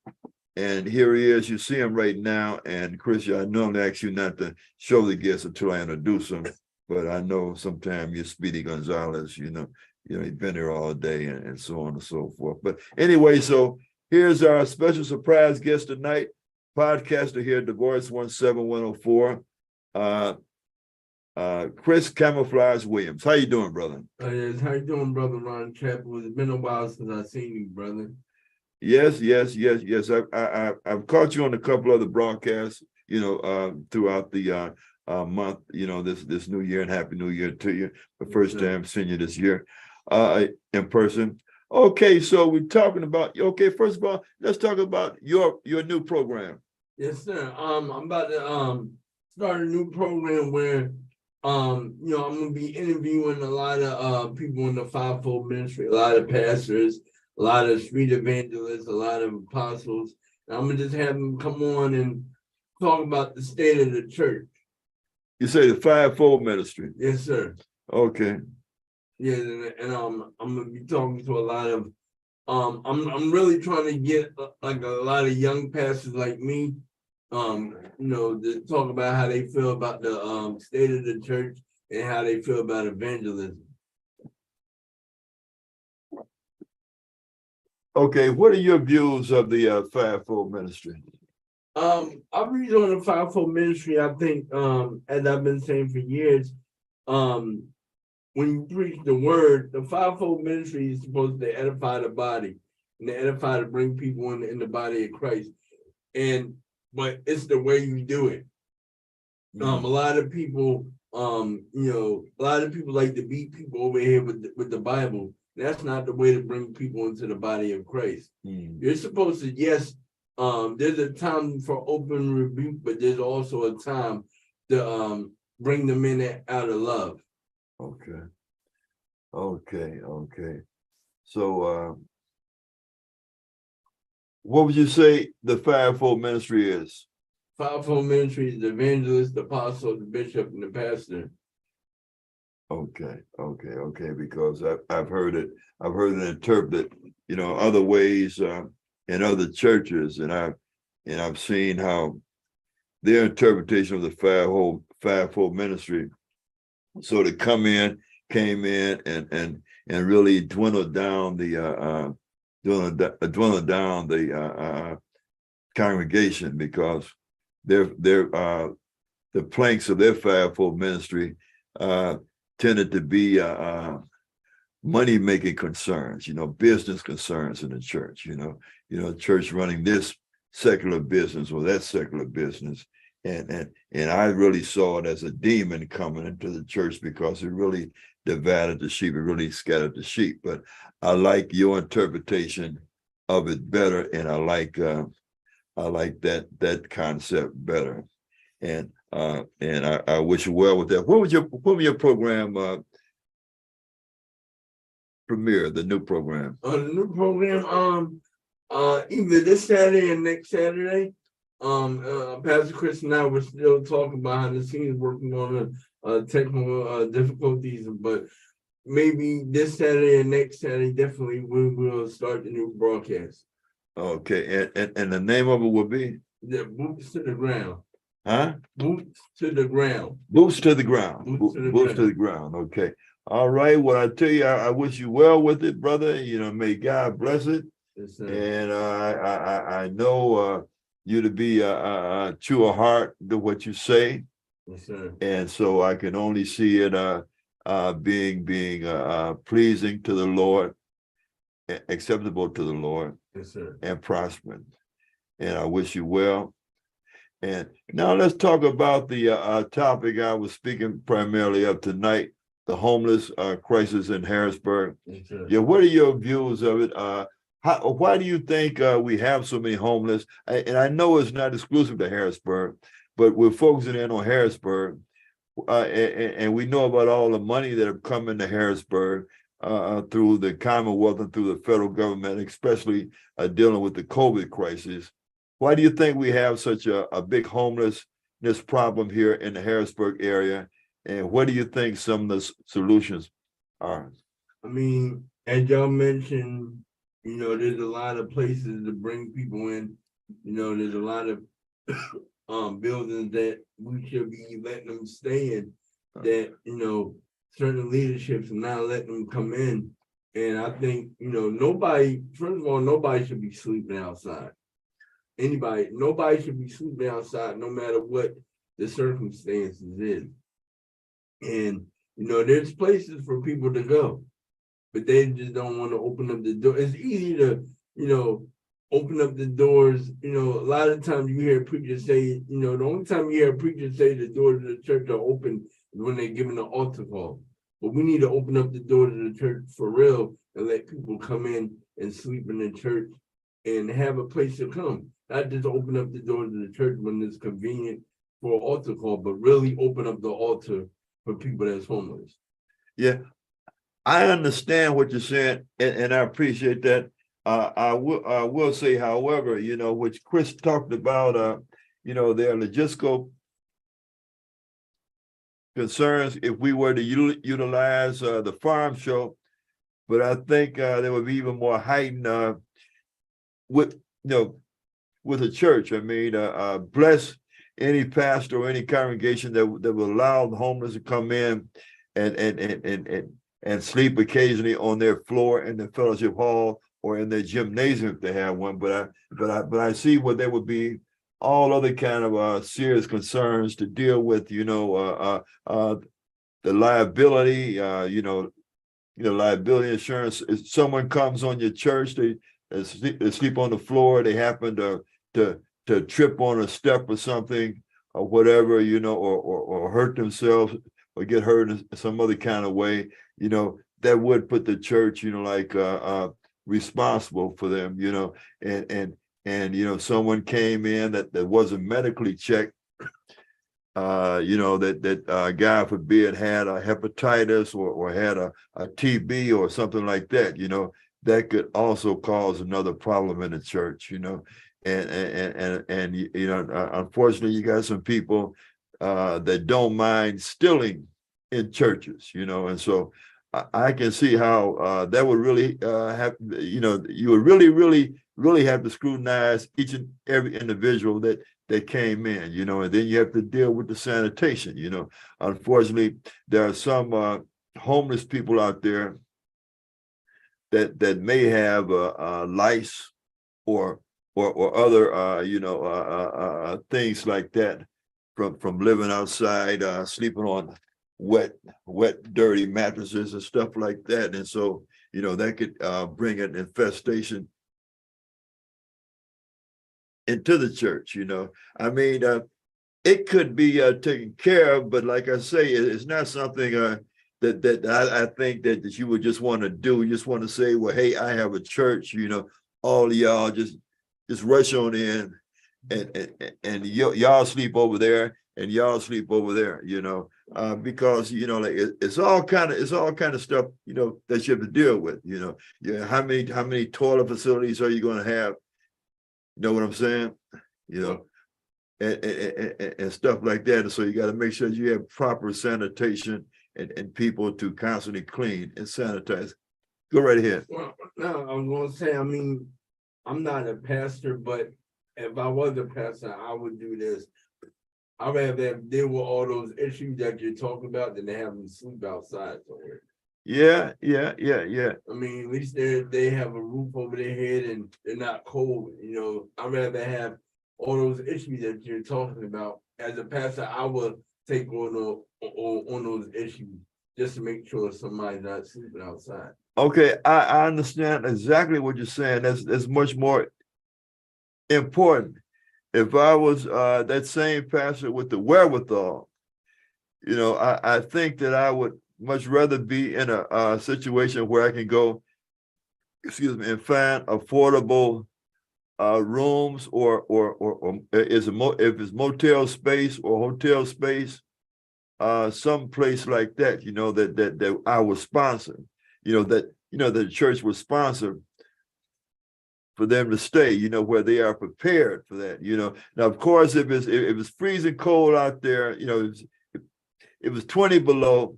And here he is, you see him right now. And Chris, I normally ask you not to show the guests until I introduce him, but I know sometimes you're Speedy Gonzalez, he's been here all day and so on and so forth. But anyway, so here's our special surprise guest tonight, podcaster here at the Voice 17104, Chris Camouflage Williams. How you doing, brother?
Yes, how you doing, brother Ron Chapel? It's been a while since I've seen you, brother.
Yes. I've caught you on a couple other broadcasts, throughout the month, this new year, and Happy New Year to you. The first time seeing you this year in person. Okay, so we're talking about, okay, first of all, let's talk about your new program.
Yes, sir. I'm about to start a new program where I'm gonna be interviewing a lot of people in the fivefold ministry, a lot of pastors, a lot of street evangelists, a lot of apostles. And I'm gonna just have them come on and talk about the state of the church.
You say the fivefold ministry.
Yes, sir.
Okay.
Yeah, and I'm gonna be talking to a lot of I'm really trying to get like a lot of young pastors like me, to talk about how they feel about the state of the church and how they feel about evangelism.
Okay, what are your views of the fivefold ministry?
I read on the fivefold ministry. I think, as I've been saying for years, when you preach the word, the fivefold ministry is supposed to edify the body and to edify to bring people in the body of Christ. But it's the way you do it. A lot of people, like to beat people over here with the Bible. That's not the way to bring people into the body of Christ. You're supposed to, yes, there's a time for open rebuke, but there's also a time to bring them in out of love.
Okay. So what would you say the fivefold ministry is?
Fivefold ministry is the evangelist, the apostle, the bishop, and the pastor.
Okay, because I've heard it interpreted, other ways in other churches, and I've seen how their interpretation of the fivefold ministry sort of came in and really dwindled down the congregation, because the planks of their fivefold ministry tended to be money-making concerns, business concerns in the church, church running this secular business or that secular business. And I really saw it as a demon coming into the church, because it really divided the sheep, it really scattered the sheep. But I like your interpretation of it better, and I like that concept better. And I wish you well with that. What was your program premiere, the new program?
The new program, either this Saturday and next Saturday. Pastor Chris and I were still talking behind the scenes, working on the technical difficulties, but maybe this Saturday and next Saturday, definitely we will start the new broadcast.
Okay, and the name of it will be?
The Boots to the Ground.
Huh?
Boots to the Ground.
Boots to the ground. Boots to the ground. Okay. All right. Well, I tell you, I wish you well with it, brother. May God bless it.
Yes, sir. And
I know you to be true of heart to what you say.
Yes, sir.
And so I can only see it being pleasing to the Lord, acceptable to the Lord.
Yes, sir.
And prospering. And I wish you well. And now let's talk about the topic I was speaking primarily of tonight, the homeless crisis in Harrisburg.
Yes, sir.
Yeah, what are your views of it? Why do you think we have so many homeless? And I know it's not exclusive to Harrisburg, but we're focusing in on Harrisburg. And we know about all the money that have come into Harrisburg through the Commonwealth and through the federal government, especially dealing with the COVID crisis. Why do you think we have such a big homelessness problem here in the Harrisburg area? And what do you think some of the solutions are?
I mean, as y'all mentioned, there's a lot of places to bring people in. There's a lot of buildings that we should be letting them stay in, that, certain leaderships are not letting them come in. And I think, nobody should be sleeping outside. Nobody should be sleeping outside, no matter what the circumstances is. And, there's places for people to go, but they just don't want to open up the door. It's easy to, open up the doors. A lot of times you hear preachers say, the only time you hear a preacher say the doors of the church are open is when they're giving the altar call. But we need to open up the door to the church for real and let people come in and sleep in the church and have a place to come. Not just open up the doors of the church when it's convenient for an altar call, but really open up the altar for people that's homeless.
Yeah, I understand what you're saying, and I appreciate that. I will say, however, which Chris talked about, there are logistical concerns if we were to utilize the farm show, but I think there would be even more heightened with with the church. I mean, bless any pastor or any congregation that will allow the homeless to come in and sleep occasionally on their floor in the fellowship hall or in their gymnasium if they have one. But I see what there would be all other kind of serious concerns to deal with. The liability. Liability insurance. If someone comes on your church, they sleep on the floor. They happen to trip on a step or something or whatever, or hurt themselves or get hurt in some other kind of way, that would put the church, responsible for them, and someone came in that wasn't medically checked, that God forbid had a hepatitis or had a TB or something like that, that could also cause another problem in the church, and unfortunately, you got some people that don't mind stealing in churches, and so I can see how that would really have, you would really have to scrutinize each and every individual that came in, and then you have to deal with the sanitation. Unfortunately, there are some homeless people out there that may have lice or other things like that from living outside, sleeping on wet, dirty mattresses and stuff like that. And so, that could bring an infestation into the church. I mean, it could be taken care of, but like I say, it's not something that I think that you would just want to do. You just want to say, well, hey, I have a church, all of y'all just rush on in and y'all sleep over there and y'all sleep over there, because like it's all kind of stuff, that you have to deal with, how many toilet facilities are you going to have? You know what I'm saying? And stuff like that. And so you got to make sure you have proper sanitation and people to constantly clean and sanitize. Go right ahead.
Well, no, I'm going to say, I mean, I'm not a pastor, but if I was a pastor, I would do this. I'd rather deal with all those issues that you're talking about than to have them sleep outside somewhere.
Yeah.
I mean, at least they have a roof over their head and they're not cold. I'd rather have all those issues that you're talking about. As a pastor, I would take on those issues just to make sure somebody's not sleeping outside.
Okay, I understand exactly what you're saying. That's much more important. If I was that same pastor with the wherewithal, I think that I would much rather be in a situation where I can go, and find affordable rooms or if it's motel space or hotel space, some place like that, that I would sponsor, that the church would sponsor for them to stay, where they are prepared for that, Now, of course, if it's freezing cold out there, if it's 20 below,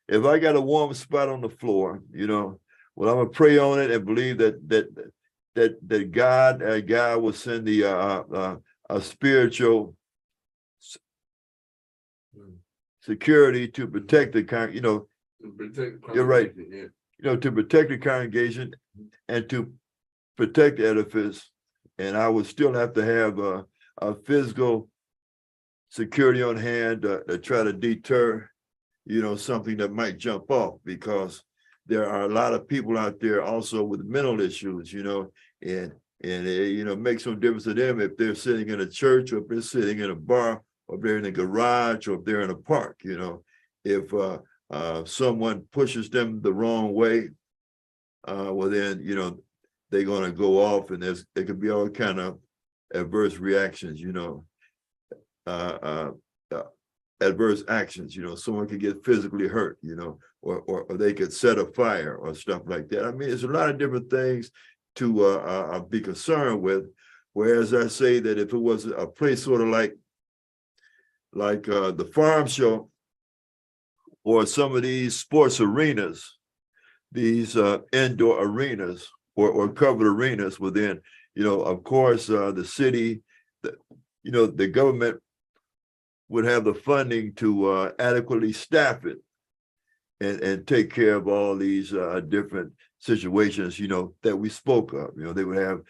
if I got a warm spot on the floor, well, I'm gonna pray on it and believe that God will send a spiritual security to protect the you're right, to protect the congregation and to protect the edifice, and I would still have to have a physical security on hand to try to deter, something that might jump off, because there are a lot of people out there also with mental issues, and it makes no difference to them if they're sitting in a church or if they're sitting in a bar or if they're in a garage or if they're in a park, if someone pushes them the wrong way, well then, you know, they're gonna go off and there could be all kind of adverse reactions, you know, uh, adverse actions, you know, someone could get physically hurt, you know, or they could set a fire or stuff like that. I mean, there's a lot of different things to be concerned with. Whereas I say that if it was a place sort of like the farm show or some of these sports arenas, these indoor arenas or covered arenas within, you know, of course, the city, you know, the government would have the funding to adequately staff it and take care of all these different situations, you know, that we spoke of. You know, they would have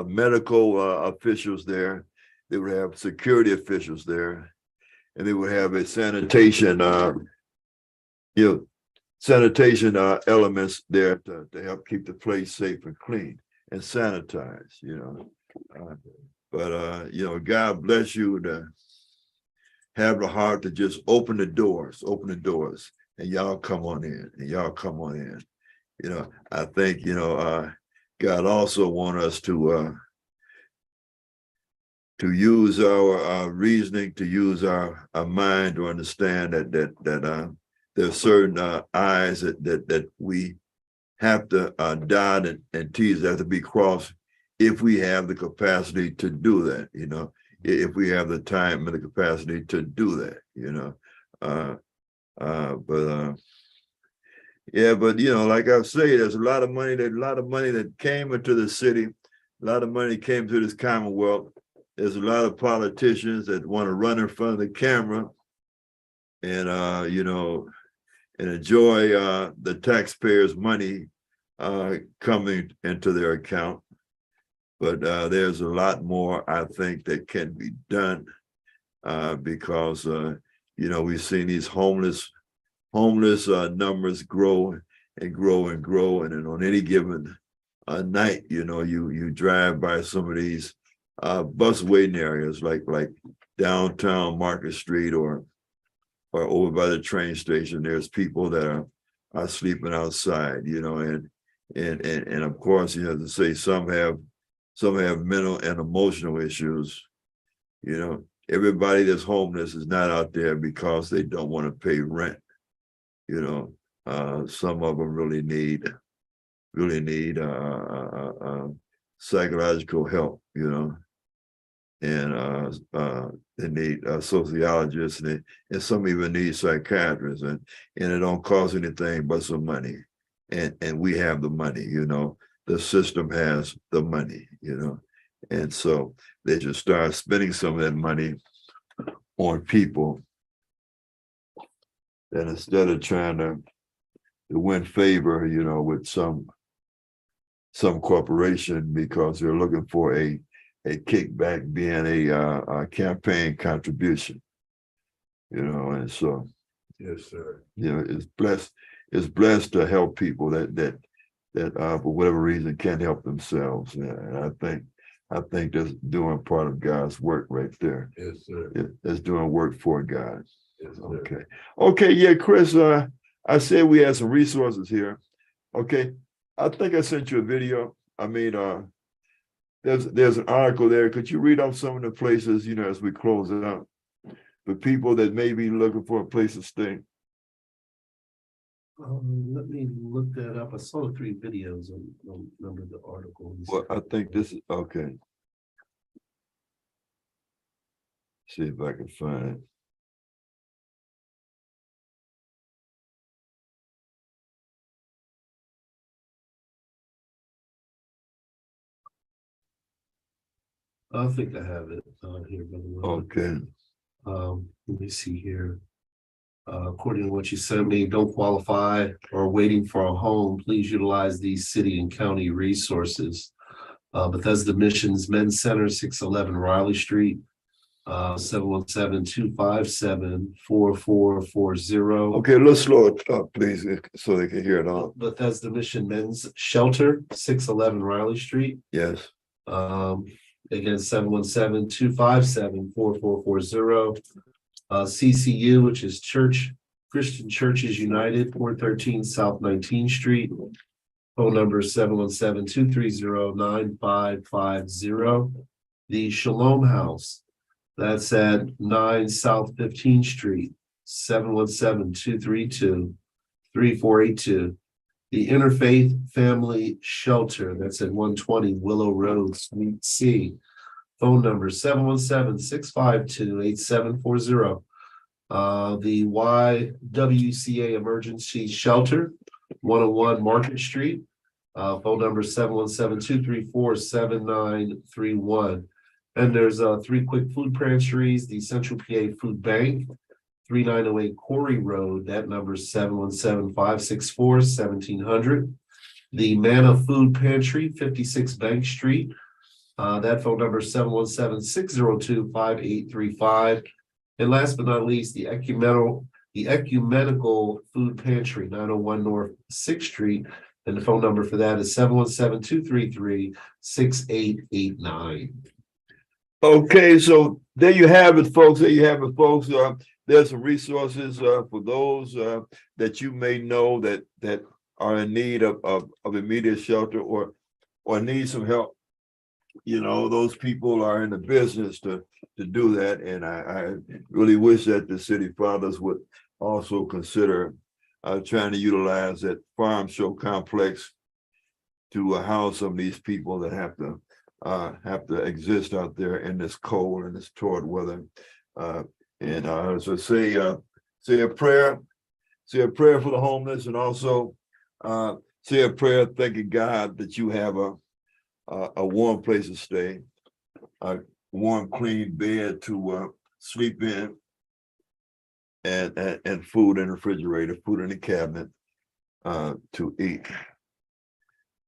medical officials there, they would have security officials there, and they would have a sanitation, sanitation elements there to help keep the place safe and clean and sanitized, you know. But you know, God bless you to have the heart to just open the doors, and y'all come on in, You know, I think, you know, God also want us to use our reasoning, to use our mind to understand that there's certain I's that we have to dot and T's have to be crossed if we have the capacity to do that, you know, if we have the time and the capacity to do that, you know. Yeah, but you know, like I've said, there's a lot of money that came into the city, a lot of money came to this Commonwealth. There's a lot of politicians that want to run in front of the camera and you know, and enjoy the taxpayers' money coming into their account. But there's a lot more, I think, that can be done because you know, we've seen these homeless numbers grow and grow and grow, and then on any given night, you know, you drive by some of these bus waiting areas like downtown Market Street or over by the train station. There's people that are sleeping outside, you know, and of course, you know, to say some have mental and emotional issues. You know, everybody that's homeless is not out there because they don't want to pay rent. You know, some of them really need psychological help, you know, and they need sociologists, and some even need psychiatrists, and it don't cost anything but some money, and we have the money, you know, the system has the money, you know, and so they just start spending some of that money on people. And instead of trying to win favor, you know, with some corporation because they're looking for a kickback, being a campaign contribution, you know, and so,
Yes, sir.
you know, it's blessed to help people that for whatever reason can't help themselves, and I think that's doing part of God's work right there.
Yes, sir.
That's doing work for God.
Yes, sir.
Okay, yeah, Chris, I said we had some resources here. Okay, I think I sent you a video. I mean, there's an article there. Could you read off some of the places, you know, as we close it out, for people that may be looking for a place to stay?
Let me look that up. I saw the 3 videos and don't remember the article.
Well, I think this is okay. See if I can find it.
I think I have it here. By the way.
Okay.
Let me see here. According to what you sent me, don't qualify or waiting for a home, please utilize these city and county resources. Bethesda Missions Men's Center, 611 Riley Street, 717-257-4440.
Okay, let's slow it up, please, so they can hear it all.
Bethesda Mission Men's Shelter, 611 Riley Street.
Yes.
Again, 717-257-4440. CCU, which is Christian Churches United, 413 South 19th Street. Phone number 717-230-9550. The Shalom House, that's at 9 South 15th Street, 717-232-3482. The Interfaith Family Shelter, that's at 120 Willow Road, Suite C. Phone number 717-652-8740. The YWCA Emergency Shelter, 101 Market Street. Phone number 717-234-7931. And there's 3 quick food pantries, the Central PA Food Bank, 3908 Quarry Road, that number is 717-564-1700. The Manna Food Pantry, 56 Bank Street, that phone number is 717-602-5835. And last but not least, the Ecumenical Food Pantry, 901 North 6th Street, and the phone number for that is 717-233-6889.
Okay, so there you have it, folks. There you have it, folks. There's some resources for those that you may know that are in need of immediate shelter or need some help. You know, those people are in the business to do that, and I really wish that the city fathers would also consider trying to utilize that farm show complex to house some of these people that have to exist out there in this cold and this torrid weather. So say a prayer for the homeless, and also say a prayer thanking God that you have a warm place to stay, a warm, clean bed to sleep in, and food in the refrigerator, food in the cabinet to eat.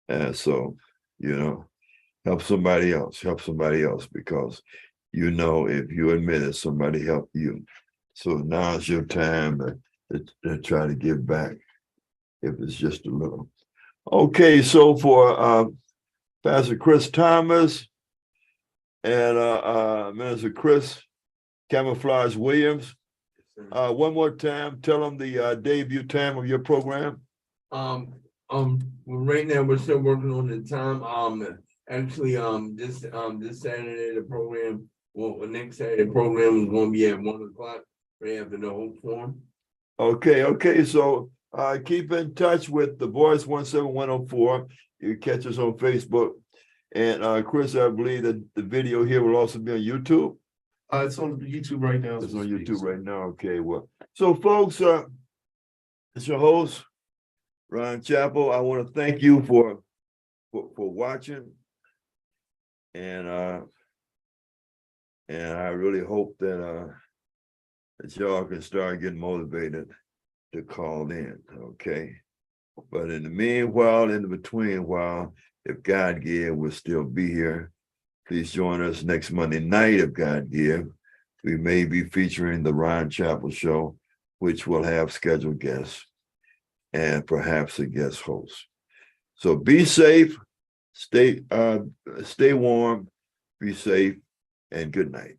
And so, you know, help somebody else, because you know, if you admit it, somebody helped you. So now's your time to try to give back, if it's just a little. Okay, so for Pastor Chris Thomas and Minister Chris Camouflage Williams, one more time, tell them the debut time of your program.
Right now we're still working on the time. Actually, this Saturday the program, next Saturday the program is going to be at 1 o'clock right after the whole forum.
Okay. So keep in touch with the Voice 17104. You catch us on Facebook, and Chris, I believe that the video here will also be on YouTube.
It's on YouTube right now.
It's on YouTube right now. Okay, well, so folks, it's your host, Ron Chappell. I want to thank you for watching, and I really hope that y'all can start getting motivated to call in. Okay, but in the meanwhile, in the between while, if God give, we'll still be here. Please join us next Monday night, if God give. We may be featuring the Ron Chappell Show, which will have scheduled guests and perhaps a guest host. So be safe, stay warm, be safe, and good night.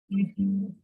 Mhm.